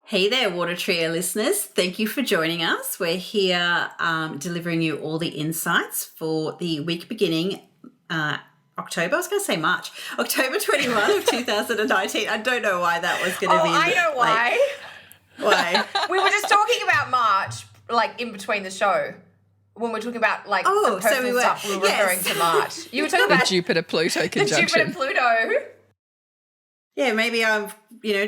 Hey there, Water Trio listeners. Thank you for joining us. We're here delivering you all the insights for the week beginning October. I was going to say March. October 21 of 2019. I don't know why that was going to be. I know why. Why? We were just talking about March, like in between the show. When we're talking about like some personal stuff, we were referring to March. You were talking about the Jupiter-Pluto conjunction. The Jupiter-Pluto. Yeah, maybe I'm,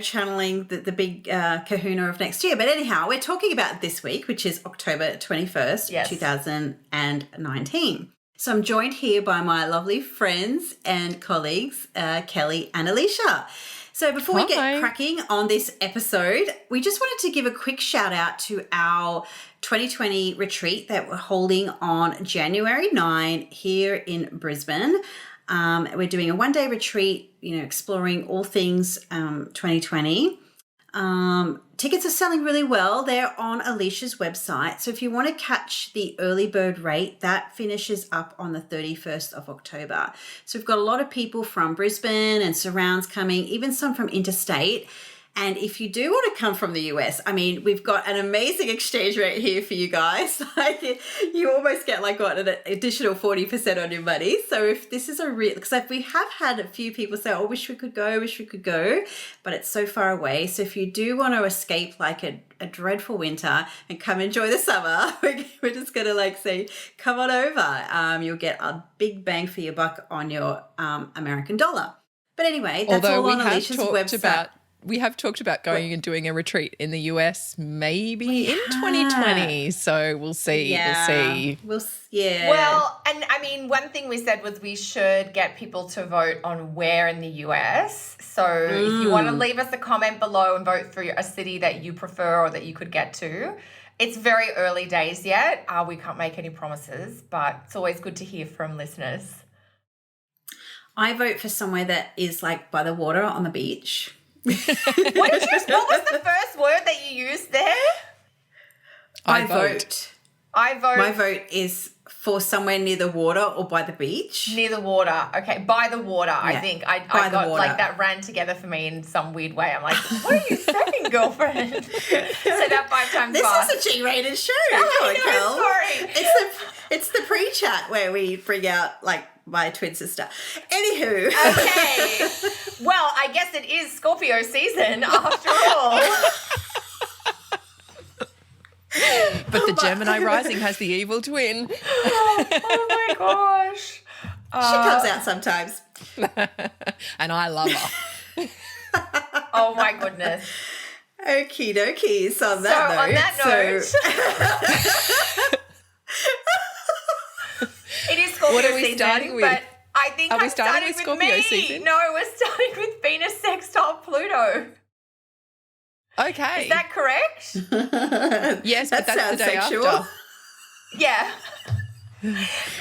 channeling the big kahuna of next year. But anyhow, we're talking about this week, which is October 21st, 2019. So I'm joined here by my lovely friends and colleagues, Kelly and Alicia. So before we get cracking on this episode, we just wanted to give a quick shout out to our 2020 retreat that we're holding on January 9 here in Brisbane. We're doing a one-day retreat, exploring all things 2020. Tickets are selling really well. They're on Alicia's website. So if you want to catch the early bird rate, that finishes up on the 31st of October. So we've got a lot of people from Brisbane and surrounds coming, even some from interstate. And if you do want to come from the US, we've got an amazing exchange rate here for you guys. You almost get an additional 40% on your money. So if this is because we have had a few people say, oh, wish we could go, but it's so far away. So if you do want to escape a dreadful winter and come enjoy the summer, we're just going to say, come on over. You'll get a big bang for your buck on your American dollar. But anyway, that's all on Alicia's website. We have talked about going and doing a retreat in the US maybe in 2020. So we'll see. Yeah. We'll see. Well, and one thing we said was we should get people to vote on where in the US. So if you want to leave us a comment below and vote for a city that you prefer or that you could get to. It's very early days yet. We can't make any promises, but it's always good to hear from listeners. I vote for somewhere that is by the water on the beach. What was the first word that you used there? I vote. My vote is for somewhere near the water or by the beach. Near the water. Okay, by the water, yeah. I think. I got that ran together for me in some weird way. I'm like, what are you saying, girlfriend? Say that 5 times fast. This is a G-rated show. Sorry. It's the pre-chat where we bring out my twin sister. Anywho. Okay. Well, I guess it is Scorpio season after all. But the Gemini rising has the evil twin. Oh my gosh. She comes out sometimes. And I love her. Oh my goodness. Okie dokie. So on that note. It is Scorpio what are we season, starting with? But I think are we starting with Scorpio season? No, we're starting with Venus sextile Pluto. Okay. Is that correct? Yes, but that's the day sexual. after. Yeah.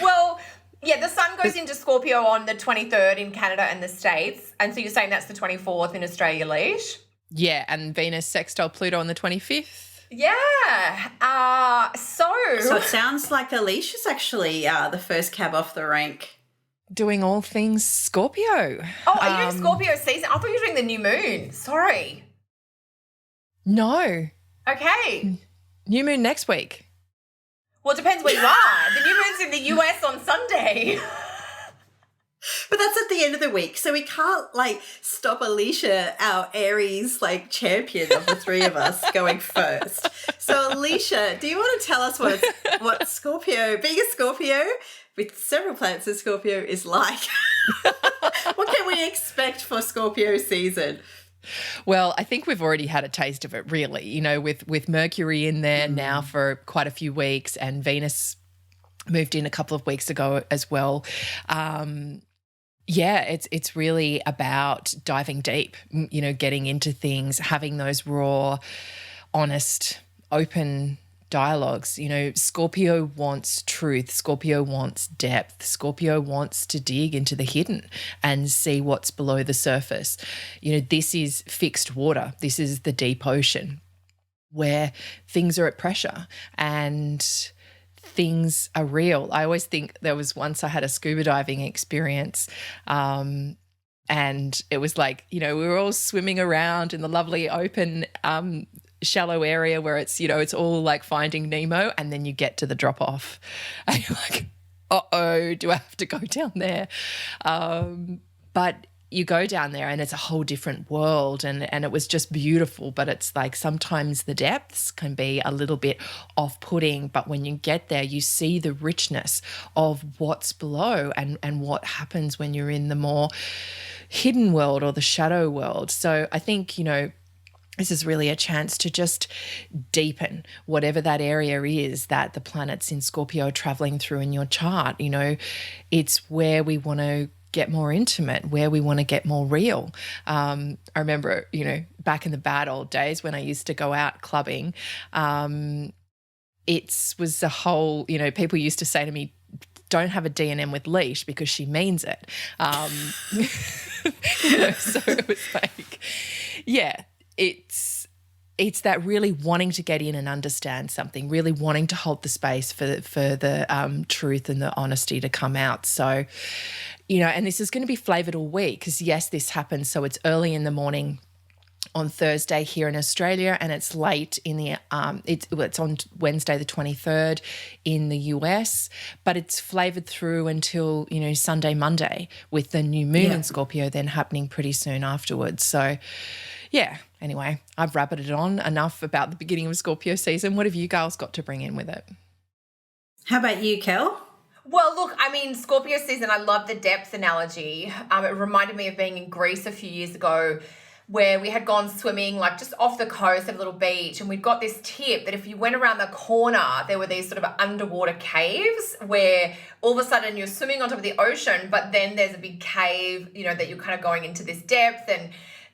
Well, yeah, the sun goes into Scorpio on the 23rd in Canada and the States. And so you're saying that's the 24th in Australia, Leash? Yeah, and Venus sextile Pluto on the 25th. Yeah. So it sounds like Alicia's actually the first cab off the rank. Doing all things Scorpio. Oh, are you doing Scorpio season? I thought you were doing the new moon. Sorry. No. Okay. New moon next week. Well, it depends where you are. The new moon's in the US on Sunday. But that's at the end of the week, so we can't stop Alicia, our Aries champion of the three of us, going first. So Alicia, do you want to tell us what Scorpio, being a Scorpio with several planets in Scorpio, is like? What can we expect for Scorpio season? Well, I think we've already had a taste of it, really. With Mercury in there now for quite a few weeks, and Venus moved in a couple of weeks ago as well. Yeah, it's really about diving deep, getting into things, having those raw, honest, open dialogues. Scorpio wants truth. Scorpio wants depth. Scorpio wants to dig into the hidden and see what's below the surface. This is fixed water. This is the deep ocean where things are at pressure and things are real. I always think there was once I had a scuba diving experience and it was we were all swimming around in the lovely open shallow area where it's, it's all like Finding Nemo, and then you get to the drop off and you're like, uh-oh, do I have to go down there? But you go down there and it's a whole different world, and it was just beautiful. But it's like sometimes the depths can be a little bit off-putting, but when you get there, you see the richness of what's below and what happens when you're in the more hidden world or the shadow world. So I think, this is really a chance to just deepen whatever that area is that the planets in Scorpio are traveling through in your chart. It's where we want to get more intimate, where we want to get more real. I remember, back in the bad old days when I used to go out clubbing, it was a whole, people used to say to me, don't have a D&M with Leash because she means it. So it was like, yeah, it's that really wanting to get in and understand something, really wanting to hold the space for the truth and the honesty to come out. So, and this is going to be flavoured all week because, yes, this happens. So it's early in the morning on Thursday here in Australia, and it's late in the it's on Wednesday the 23rd in the US, but it's flavoured through until Sunday, Monday, with the new moon in Scorpio then happening pretty soon afterwards. So yeah, anyway, I've rabbited on enough about the beginning of Scorpio season. What have you girls got to bring in with it? How about you, Kel? Well, look, Scorpio season, I love the depth analogy. It reminded me of being in Greece a few years ago, where we had gone swimming like just off the coast of a little beach, and we'd got this tip that if you went around the corner, there were these sort of underwater caves where all of a sudden you're swimming on top of the ocean, but then there's a big cave, that you're kind of going into this depth, and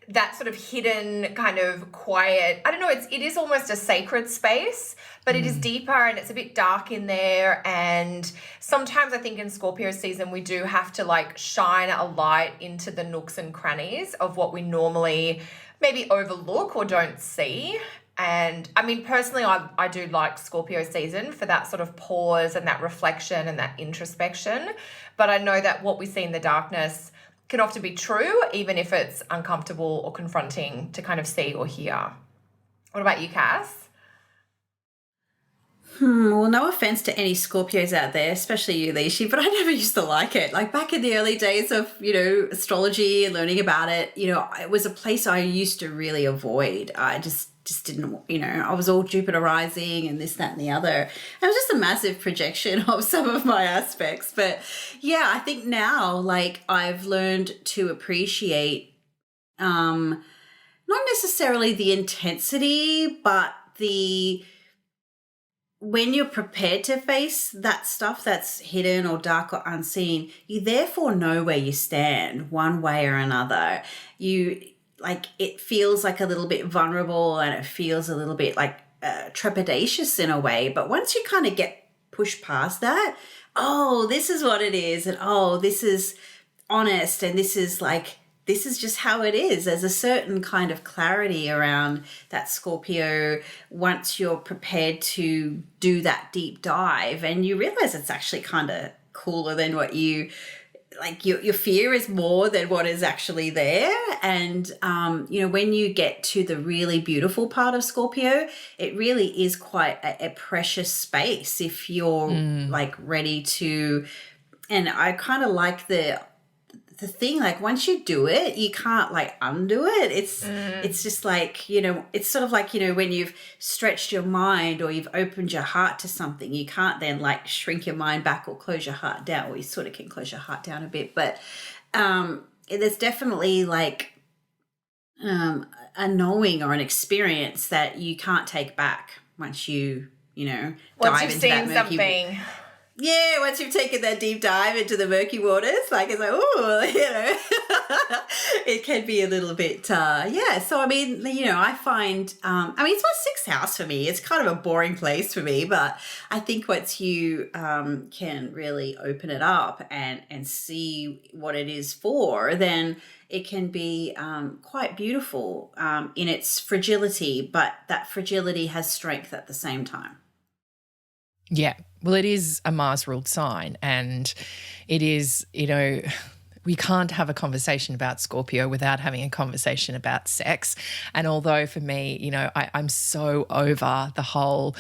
that sort of hidden kind of quiet, I don't know, it is almost a sacred space, but it is deeper and it's a bit dark in there. And sometimes I think in Scorpio season, we do have to like shine a light into the nooks and crannies of what we normally maybe overlook or don't see. And personally, I do like Scorpio season for that sort of pause and that reflection and that introspection. But I know that what we see in the darkness can often be true, even if it's uncomfortable or confronting to kind of see or hear. What about you, Cass? Well, no offense to any Scorpios out there, especially you, Lishi, but I never used to like it. Like back in the early days of, astrology and learning about it, it was a place I used to really avoid. I just didn't, I was all Jupiter rising and this, that, and the other. It was just a massive projection of some of my aspects. But yeah, I think now, like, I've learned to appreciate not necessarily the intensity, but when you're prepared to face that stuff that's hidden or dark or unseen, you therefore know where you stand one way or another. It feels like a little bit vulnerable and it feels a little bit like trepidatious in a way. But once you kind of get pushed past that, oh, this is what it is. And oh, this is honest. And this is just how it is. There's a certain kind of clarity around that Scorpio once you're prepared to do that deep dive, and you realize it's actually kind of cooler than what you like. Your fear is more than what is actually there. And when you get to the really beautiful part of Scorpio, it really is quite a precious space if you're like ready to. And I kind of like the thing, like once you do it, you can't like undo it. It's just like, it's sort of like, when you've stretched your mind or you've opened your heart to something, you can't then like shrink your mind back or close your heart down. Well, you sort of can close your heart down a bit, but there's definitely like a knowing or an experience that you can't take back once you once dive you've into seen that murky something. Yeah, once you've taken that deep dive into the murky waters, like it's like, it can be a little bit, So I find, it's my sixth house for me. It's kind of a boring place for me, but I think once you can really open it up and see what it is for, then it can be quite beautiful in its fragility, but that fragility has strength at the same time. Yeah. Well, it is a Mars-ruled sign, and it is, we can't have a conversation about Scorpio without having a conversation about sex. And although for me, you know, I'm so over the whole,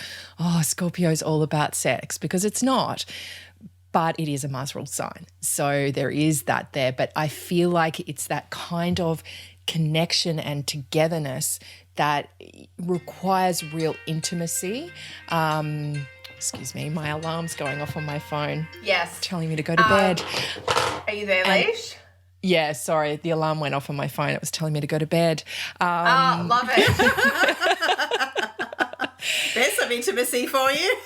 Scorpio's all about sex, because it's not. But it is a Mars ruled sign. So there is that there. But I feel like it's that kind of connection and togetherness that requires real intimacy. Excuse me, my alarm's going off on my phone. Yes. Telling me to go to bed. Are you there, Leash? Yeah, sorry, the alarm went off on my phone. It was telling me to go to bed. Love it. There's some intimacy for you.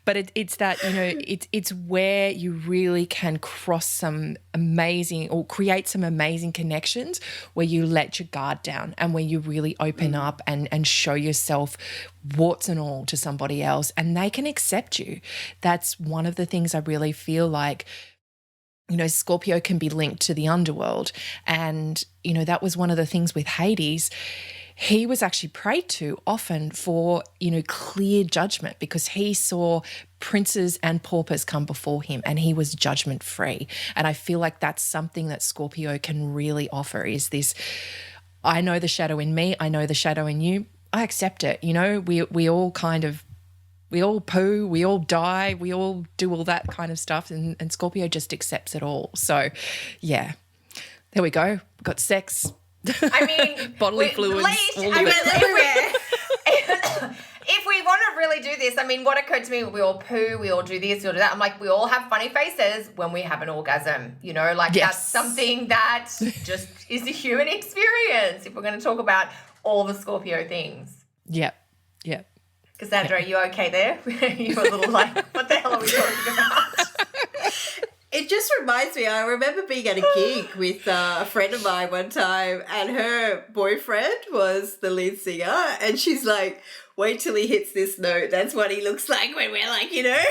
But it's that, you know, it's where you really can cross some amazing or create some amazing connections where you let your guard down and where you really open up and show yourself warts and all to somebody else, and they can accept you. That's one of the things I really feel like, you know, Scorpio can be linked to the underworld. And, you know, that was one of the things with Hades. He was actually prayed to often for, you know, clear judgment, because he saw princes and paupers come before him and he was judgment free. And I feel like that's something that Scorpio can really offer, is this, I know the shadow in me, I know the shadow in you, I accept it. You know, we all we all poo, we all die, we all do all that kind of stuff, and Scorpio just accepts it all. So, yeah, there we go. We've got sex. I mean, bodily fluids. If we want to really do this, I mean, what occurred to me, we all poo, we all do this, we all do that. I'm like, we all have funny faces when we have an orgasm, you know, like that's something that just is a human experience if we're going to talk about all the Scorpio things. Yep. Cassandra, are you okay there? You were a little like, what the hell are we talking about? It just reminds me, I remember being at a gig with a friend of mine one time, and her boyfriend was the lead singer, and she's like, wait till he hits this note. That's what he looks like when we're like, you know.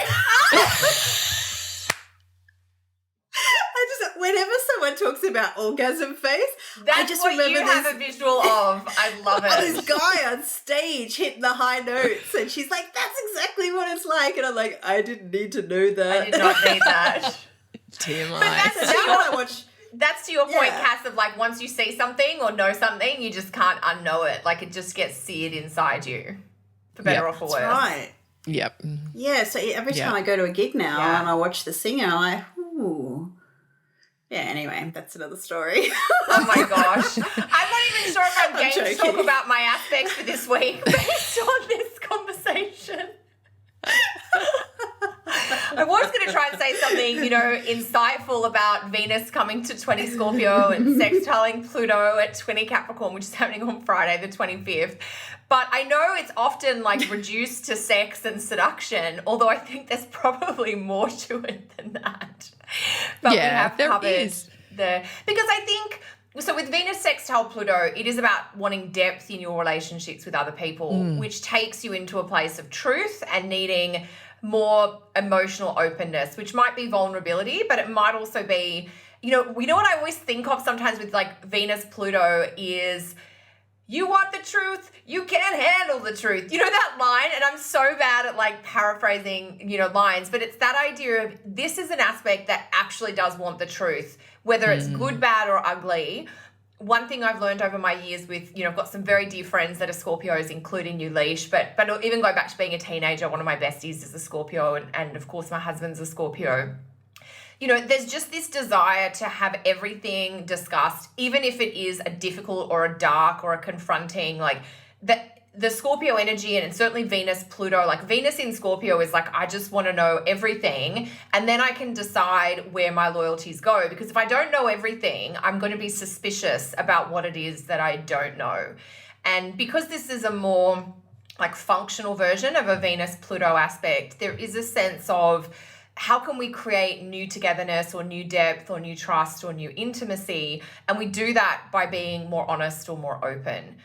Whenever someone talks about orgasm face, that's I just what remember you have a visual of. I love it. This guy on stage hitting the high notes, and she's like, that's exactly what it's like. And I'm like, I didn't need to know that. I did not need that. TMI. That's to your point, Cass, of like once you see something or know something, you just can't unknow it. Like it just gets seared inside you, for better or for worse. That's right. Yep. Yeah, so every time I go to a gig now and I watch the singer, I'm like, ooh. Yeah, anyway, that's another story. Oh my gosh. I'm not even sure if I'm game to talk about my aspects for this week based on this conversation. I was going to try and say something, you know, insightful about Venus coming to 20 Scorpio and sextiling Pluto at 20 Capricorn, which is happening on Friday the 25th. But I know it's often like reduced to sex and seduction, although I think there's probably more to it than that. But we have covered because I think, so with Venus sextile Pluto, it is about wanting depth in your relationships with other people, which takes you into a place of truth and needing more emotional openness, which might be vulnerability, but it might also be, you know what I always think of sometimes with like Venus Pluto is, you want the truth, you can't handle the truth. You know that line? And I'm so bad at like paraphrasing, you know, lines, but it's that idea of this is an aspect that actually does want the truth, whether it's good, bad, or ugly. One thing I've learned over my years with, you know, I've got some very dear friends that are Scorpios, including you, Leash, but even going back to being a teenager, one of my besties is a Scorpio, and of course my husband's a Scorpio. You know, there's just this desire to have everything discussed, even if it is a difficult or a dark or a confronting, like the Scorpio energy, and certainly Venus, Pluto, like Venus in Scorpio is like, I just want to know everything, and then I can decide where my loyalties go. Because if I don't know everything, I'm going to be suspicious about what it is that I don't know. And because this is a more like functional version of a Venus Pluto aspect, there is a sense of, how can we create new togetherness or new depth or new trust or new intimacy? And we do that by being more honest or more open.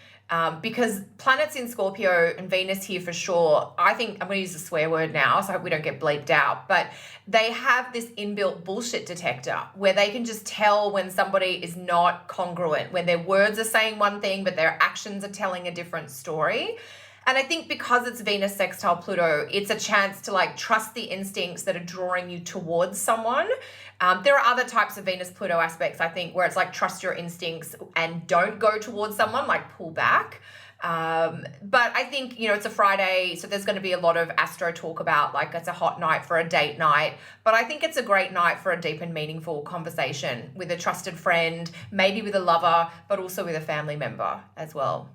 Because planets in Scorpio and Venus here for sure, I think, I'm going to use a swear word now, so I hope we don't get bleeped out, but they have this inbuilt bullshit detector where they can just tell when somebody is not congruent, when their words are saying one thing, but their actions are telling a different story. And I think because it's Venus sextile Pluto, it's a chance to like trust the instincts that are drawing you towards someone. There are other types of Venus Pluto aspects, I think, where it's like trust your instincts and don't go towards someone, like pull back. But I think, it's a Friday, so there's going to be a lot of astro talk about like it's a hot night for a date night. But I think it's a great night for a deep and meaningful conversation with a trusted friend, maybe with a lover, but also with a family member as well.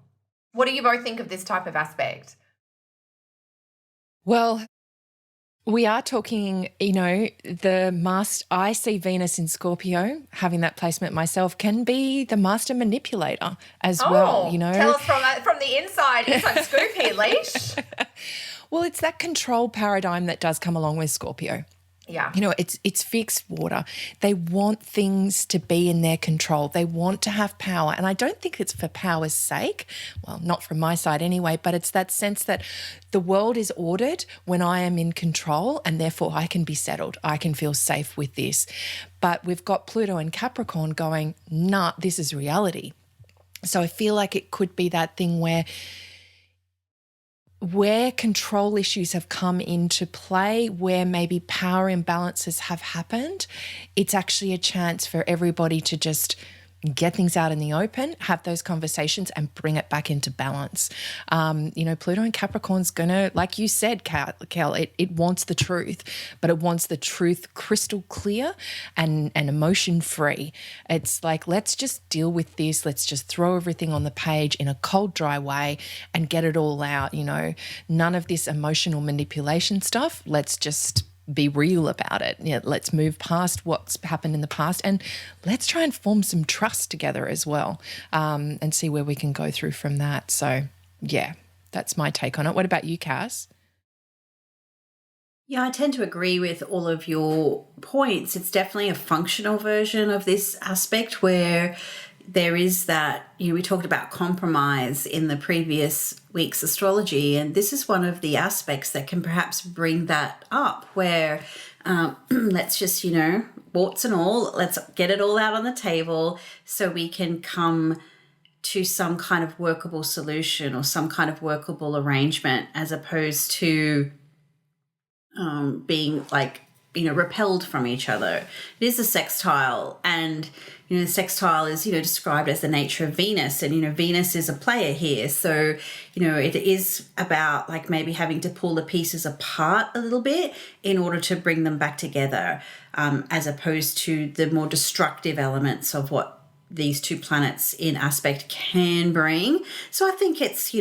What do you both think of this type of aspect? Well, we are talking, I see Venus in Scorpio, having that placement myself, can be the master manipulator as well, Tell us from the inside scoop here, Leash. Well, it's that control paradigm that does come along with Scorpio. Yeah. It's fixed water. They want things to be in their control. They want to have power. And I don't think it's for power's sake. Well, not from my side anyway, but it's that sense that the world is ordered when I am in control and therefore I can be settled. I can feel safe with this. But we've got Pluto and Capricorn going, nah, this is reality. So I feel like it could be that thing where control issues have come into play, where maybe power imbalances have happened, it's actually a chance for everybody to just get things out in the open, have those conversations and bring it back into balance. Pluto and Capricorn's going to, like you said, Kel, it wants the truth, but it wants the truth crystal clear and emotion free. It's like, let's just deal with this. Let's just throw everything on the page in a cold, dry way and get it all out. None of this emotional manipulation stuff. Let's just be real about it. Let's move past what's happened in the past and let's try and form some trust together as well, and see where we can go through from that. So, yeah, that's my take on it. What about you, Cass? Yeah, I tend to agree with all of your points. It's definitely a functional version of this aspect where there is that, we talked about compromise in the previous week's astrology, and this is one of the aspects that can perhaps bring that up where let's just, warts and all, let's get it all out on the table so we can come to some kind of workable solution or some kind of workable arrangement, as opposed to being like, repelled from each other. It is a sextile, and the sextile is described as the nature of Venus, and Venus is a player here, so it is about like maybe having to pull the pieces apart a little bit in order to bring them back together, as opposed to the more destructive elements of what these two planets in aspect can bring. So I think it's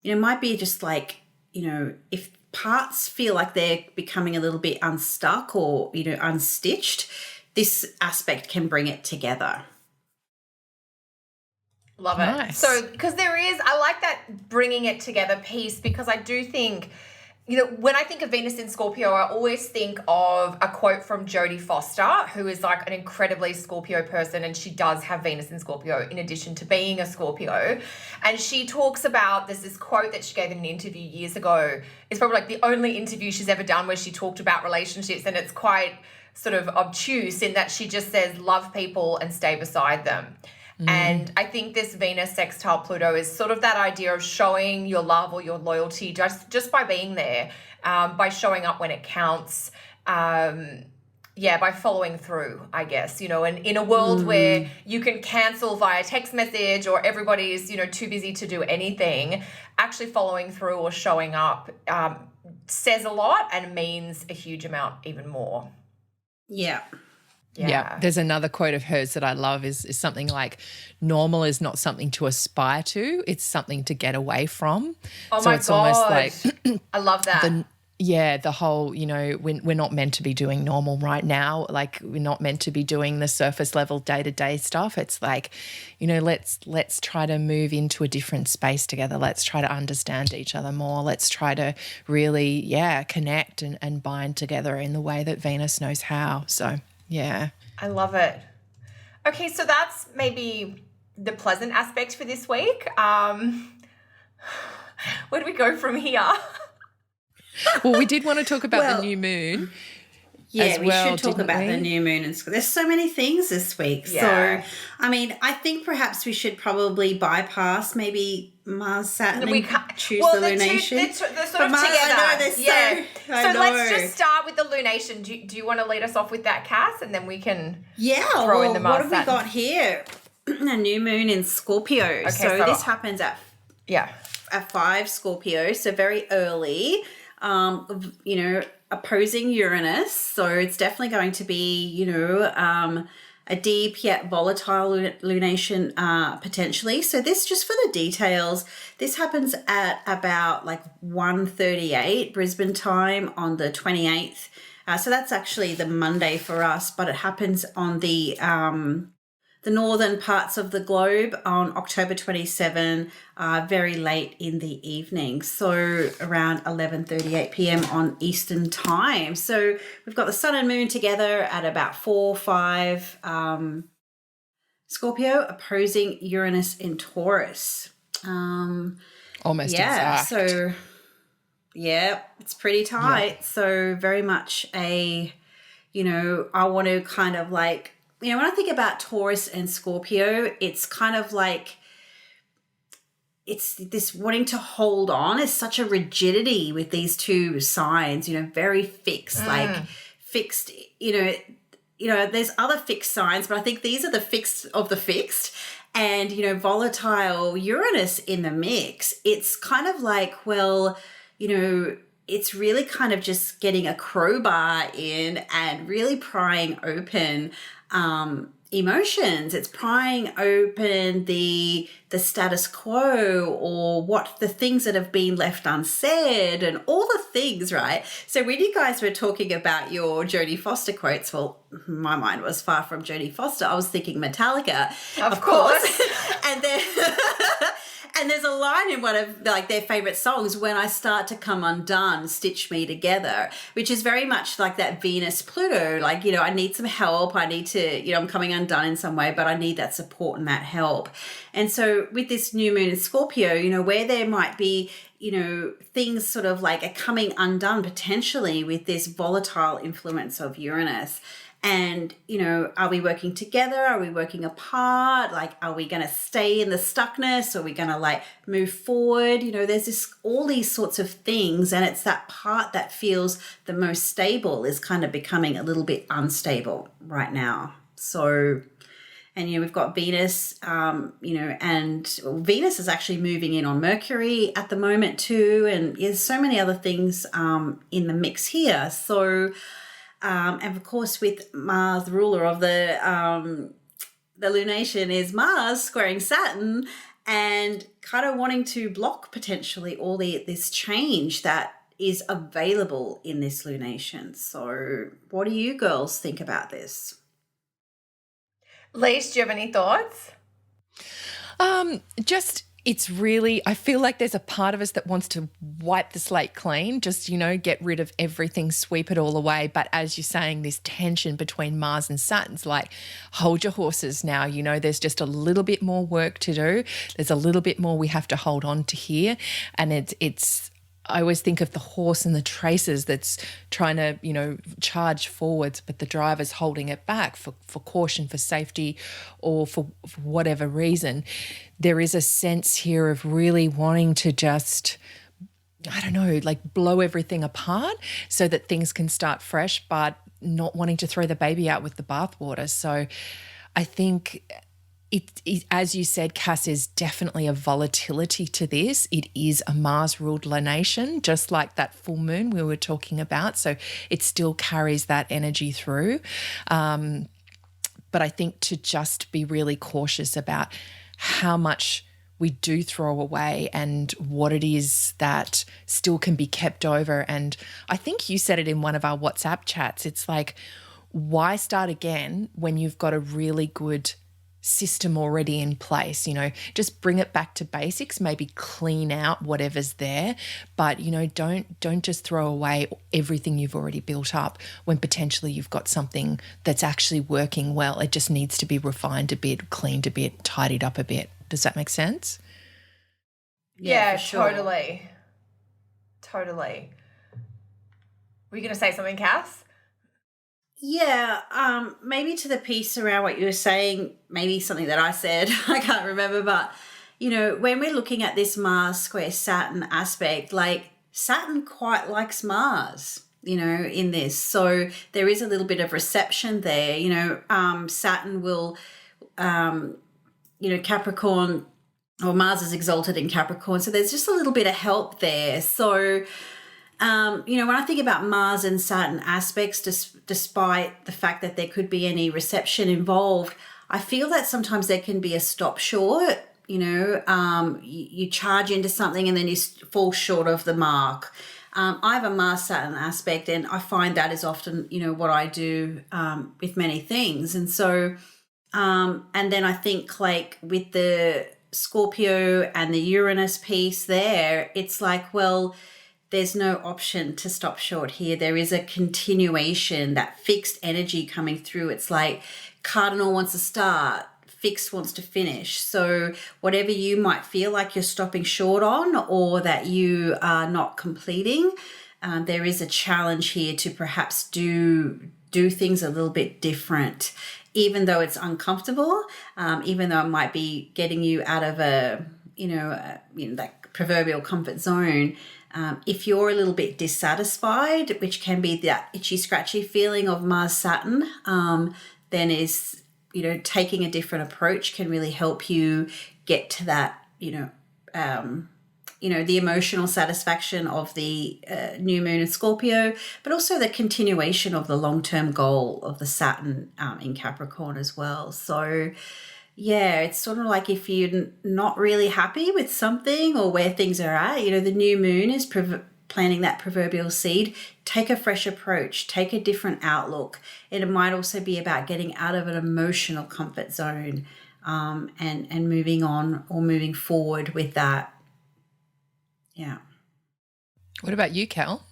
might be just like if parts feel like they're becoming a little bit unstuck or, unstitched, this aspect can bring it together. Love Nice. it. So, because I like that bringing it together piece, because I do think, when I think of Venus in Scorpio, I always think of a quote from Jodie Foster, who is like an incredibly Scorpio person, and she does have Venus in Scorpio in addition to being a Scorpio. And she talks about, there's this quote that she gave in an interview years ago. It's probably like the only interview she's ever done where she talked about relationships, and it's quite sort of obtuse in that she just says, love people and stay beside them. And I think this Venus sextile Pluto is sort of that idea of showing your love or your loyalty just by being there, by showing up when it counts, by following through, I guess, and in a world where you can cancel via text message or everybody's, too busy to do anything, actually following through or showing up says a lot and means a huge amount even more. Yeah. Yeah. There's another quote of hers that I love is something like, normal is not something to aspire to, it's something to get away from. Oh, so my it's God. almost like I love that. the whole, we're not meant to be doing normal right now. Like, we're not meant to be doing the surface level day-to-day stuff. It's like, let's try to move into a different space together. Let's try to understand each other more. Let's try to really, connect and bind together in the way that Venus knows how. So, yeah. I love it. Okay, so that's maybe the pleasant aspect for this week. Where do we go from here? Well, we did want to talk about the new moon. as we well, should talk didn't about we? the new moon and there's so many things this week. Yeah. So, I mean, I think perhaps we should probably bypass maybe Mars, Saturn, We and can't choose well, the they're lunation. they're sort But of together. I know they're So so let's just start with the lunation. Do you want to lead us off with that, Cass, and then we can throw in the Mars, what have we Saturn? got here? A new moon in Scorpio. Okay, so this happens at 5 Scorpio, so very early. Opposing Uranus. So it's definitely going to be, a deep yet volatile lunation potentially. So this, just for the details, this happens at about like 1:38 Brisbane time on the 28th. So that's actually the Monday for us, but it happens on the northern parts of the globe on October 27, very late in the evening. So around 11:38 p.m. on Eastern time. So we've got the sun and moon together at about 4-5 Scorpio opposing Uranus in Taurus. Almost exact. So it's pretty tight. Yeah. So very much I want to kind of like, when I think about Taurus and Scorpio, it's kind of like, it's this wanting to hold on. It's such a rigidity with these two signs, very fixed, like fixed, there's other fixed signs, but I think these are the fixed of the fixed. And, volatile Uranus in the mix, it's kind of like, well, it's really kind of just getting a crowbar in and really prying open emotions. It's prying open the status quo, or what the things that have been left unsaid, and all the things, right? So when you guys were talking about your Jodie Foster quotes, well, my mind was far from Jodie Foster. I was thinking Metallica, of course. And then and there's a line in one of like their favorite songs, "When I Start to Come Undone, Stitch Me Together," which is very much like that Venus Pluto, like, I need some help. I need to, I'm coming undone in some way, but I need that support and that help. And so with this new moon in Scorpio, where there might be, things sort of like are coming undone potentially with this volatile influence of Uranus. And, are we working together? Are we working apart? Like, are we going to stay in the stuckness? Are we going to like move forward? There's all these sorts of things. And it's that part that feels the most stable is kind of becoming a little bit unstable right now. So, and, we've got Venus, and Venus is actually moving in on Mercury at the moment too. And there's so many other things in the mix here. So, and of course, with Mars, the ruler of the lunation is Mars squaring Saturn, and kind of wanting to block potentially all this change that is available in this lunation. So what do you girls think about this? Lise, do you have any thoughts? It's really, I feel like there's a part of us that wants to wipe the slate clean, just, get rid of everything, sweep it all away. But as you're saying, this tension between Mars and Saturn's like, hold your horses now. There's just a little bit more work to do. There's a little bit more we have to hold on to here. And it's I always think of the horse and the traces that's trying to, charge forwards, but the driver's holding it back for caution, for safety, or for whatever reason. There is a sense here of really wanting to just, I don't know, like blow everything apart so that things can start fresh, but not wanting to throw the baby out with the bathwater. So I think it, as you said, Cass, is definitely a volatility to this. It is a Mars-ruled lunation, just like that full moon we were talking about. So it still carries that energy through. But I think to just be really cautious about how much we do throw away and what it is that still can be kept over. And I think you said it in one of our WhatsApp chats. It's like, why start again when you've got a really good system already in place? Just bring it back to basics, maybe clean out whatever's there, but don't just throw away everything you've already built up when potentially you've got something that's actually working well. It just needs to be refined a bit, cleaned a bit, tidied up a bit. Does that make sense? Yeah, sure. Totally. Were you going to say something, Cass? Yeah, maybe to the piece around what you were saying, maybe something that I said, I can't remember, but, when we're looking at this Mars square Saturn aspect, like Saturn quite likes Mars, in this. So there is a little bit of reception there, Saturn will, Capricorn, or Mars is exalted in Capricorn. So there's just a little bit of help there. So, when I think about Mars and Saturn aspects, despite the fact that there could be any reception involved, I feel that sometimes there can be a stop short. You charge into something and then you fall short of the mark. I have a Mars Saturn aspect, and I find that is often, what I do with many things. And so, and then I think like with the Scorpio and the Uranus piece there, it's like, well, there's no option to stop short here. There is a continuation, that fixed energy coming through. It's like cardinal wants to start, fixed wants to finish. So whatever you might feel like you're stopping short on, or that you are not completing, there is a challenge here to perhaps do things a little bit different, even though it's uncomfortable, even though it might be getting you out of that proverbial comfort zone. If you're a little bit dissatisfied, which can be that itchy, scratchy feeling of Mars Saturn, then taking a different approach can really help you get to that, the emotional satisfaction of the new moon in Scorpio, but also the continuation of the long-term goal of the Saturn in Capricorn as well. So, yeah, it's sort of like if you're not really happy with something or where things are at, the new moon is planting that proverbial seed. Take a fresh approach, take a different outlook. It might also be about getting out of an emotional comfort zone and moving on or moving forward with that. Yeah. What about you, Cal?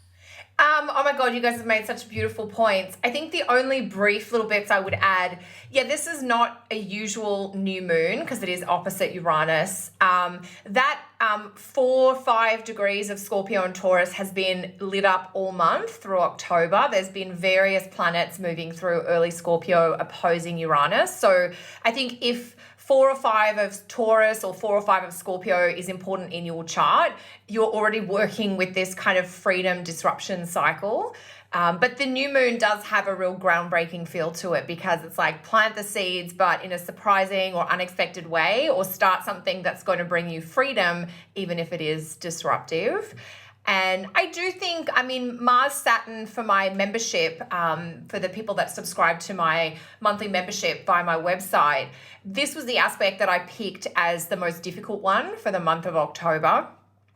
Oh my God, you guys have made such beautiful points. I think the only brief little bits I would add, this is not a usual new moon because it is opposite Uranus. That 4-5 degrees of Scorpio and Taurus has been lit up all month through October. There's been various planets moving through early Scorpio opposing Uranus. So I think if 4 or 5 of Taurus or 4 or 5 of Scorpio is important in your chart, you're already working with this kind of freedom disruption cycle. But the new moon does have a real groundbreaking feel to it because it's like plant the seeds, but in a surprising or unexpected way, or start something that's going to bring you freedom, even if it is disruptive. And I do think, Mars Saturn for my membership, for the people that subscribe to my monthly membership via my website, this was the aspect that I picked as the most difficult one for the month of October.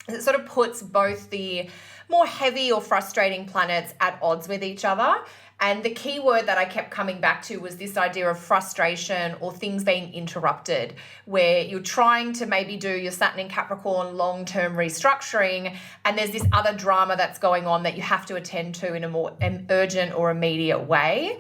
It sort of puts both the more heavy or frustrating planets at odds with each other. And the key word that I kept coming back to was this idea of frustration or things being interrupted, where you're trying to maybe do your Saturn in Capricorn long-term restructuring, and there's this other drama that's going on that you have to attend to in a more urgent or immediate way.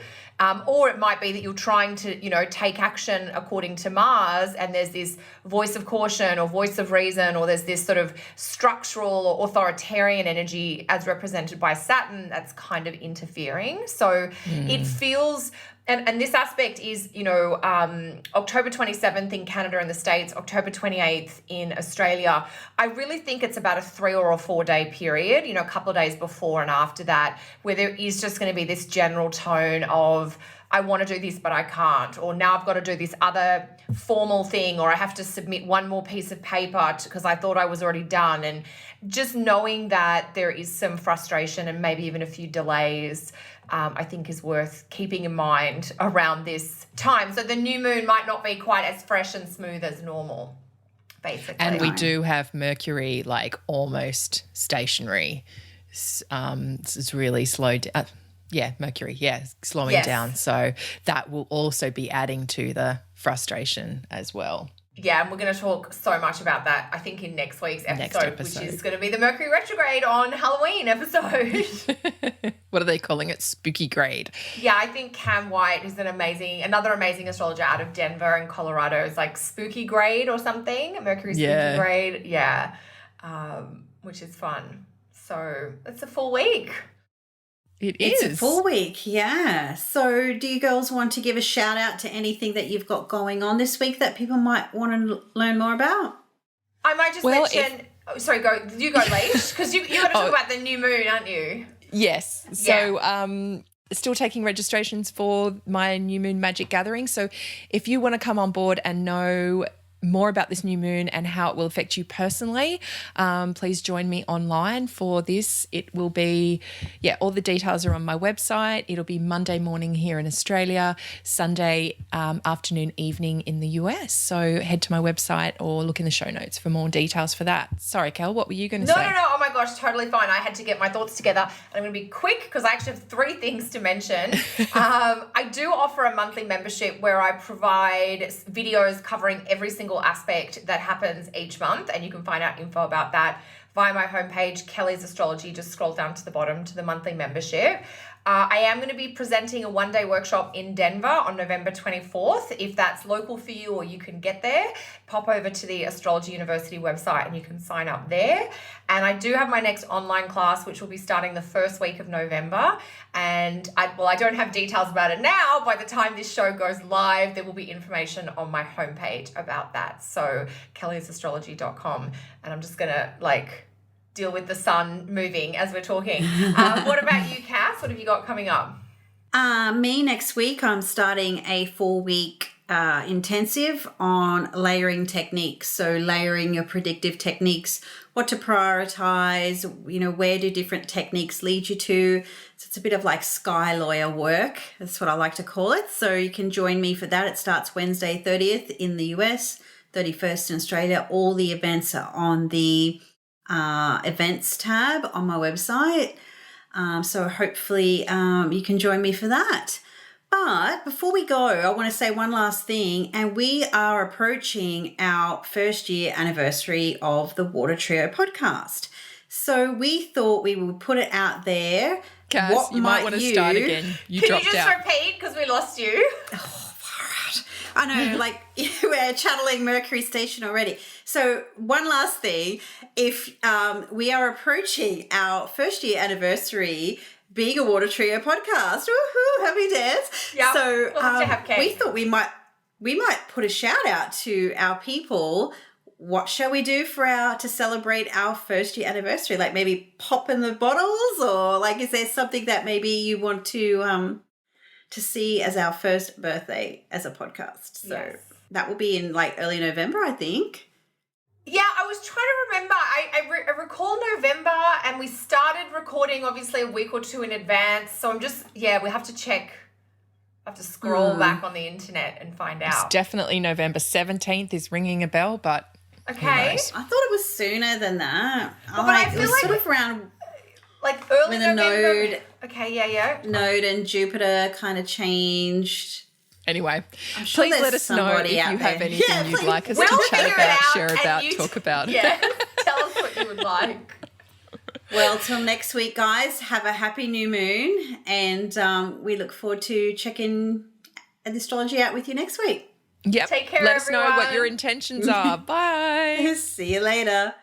Or it might be that you're trying to, take action according to Mars, and there's this voice of caution or voice of reason, or there's this sort of structural or authoritarian energy as represented by Saturn that's kind of interfering. So it feels, and this aspect is, October 27th in Canada and the States, October 28th in Australia. I really think it's about a 3 or a 4 day period, a couple of days before and after that, where there is just going to be this general tone of, I want to do this, but I can't, or now I've got to do this other formal thing, or I have to submit one more piece of paper because I thought I was already done. And just knowing that there is some frustration and maybe even a few delays, I think is worth keeping in mind around this time. So the new moon might not be quite as fresh and smooth as normal, basically. And we do have Mercury like almost stationary. It's really slowed down. Mercury, slowing down. So that will also be adding to the frustration as well. Yeah, and we're going to talk so much about that, I think, in next week's episode. Which is going to be the Mercury retrograde on Halloween episode. What are they calling it? Spooky grade. Yeah, I think Cam White, who's another amazing astrologer out of Denver in Colorado, is like spooky grade or something. Mercury spooky grade. Yeah, which is fun. So it's a full week. It's a full week, yeah. So do you girls want to give a shout out to anything that you've got going on this week that people might want to learn more about? I might just mention... sorry, go. You go, Leish, because you got to talk about the new moon, aren't you? Yes. So still taking registrations for my New Moon Magic Gathering. So if you want to come on board and know more about this new moon and how it will affect you personally, please join me online for this. It will be, all the details are on my website. It'll be Monday morning here in Australia, Sunday afternoon, evening in the US. So head to my website or look in the show notes for more details for that. Sorry, Kel, what were you going to say? No. Oh my gosh, totally fine. I had to get my thoughts together. And I'm going to be quick because I actually have 3 things to mention. I do offer a monthly membership where I provide videos covering every single aspect that happens each month, and you can find out info about that via my homepage, Kelly's Astrology. Just scroll down to the bottom to the monthly membership. I am going to be presenting a 1-day workshop in Denver on November 24th. If that's local for you or you can get there, pop over to the Astrology University website and you can sign up there. And I do have my next online class, which will be starting the first week of November. And I don't have details about it now. By the time this show goes live, there will be information on my homepage about that. So kellysastrology.com. And I'm just going to deal with the sun moving as we're talking. What about you, Cass? What have you got coming up? Me next week, I'm starting a 4-week intensive on layering techniques. So layering your predictive techniques, what to prioritize, where do different techniques lead you to. So it's a bit of like sky lawyer work. That's what I like to call it. So you can join me for that. It starts Wednesday 30th in the US, 31st in Australia. All the events are on the events tab on my website. So hopefully you can join me for that. But before we go, I want to say one last thing, and we are approaching our 1st year anniversary of the Water Trio podcast. So we thought we would put it out there. Cass, you might want to start again. Can you just repeat because we lost you? I know, we're channeling Mercury Station already. So one last thing, if we are approaching our 1st year anniversary being a Water Trio podcast, woohoo, happy dance. Yeah, so we'll have to have cake. We thought we might put a shout out to our people. What shall we do to celebrate our 1st year anniversary? Like maybe pop in the bottles, or is there something that maybe you want to see as our 1st birthday as a podcast? So that will be in early November, I think. Yeah, I was trying to remember. I recall November, and we started recording obviously a week or 2 in advance. So I'm just, we have to check. I have to scroll back on the internet and find out. It's definitely November 17th is ringing a bell, but okay. I thought it was sooner than that. But I feel it was sort of around early when the November. node. Okay, yeah. Node and Jupiter kind of changed. Anyway, sure please let us know if you have anything you'd like us to chat about, share about, talk about. Yeah, tell us what you would like. Well, till next week, guys, have a happy new moon, and we look forward to checking the astrology out with you next week. Yep. Take care, Let us everyone. know what your intentions are. Bye. See you later.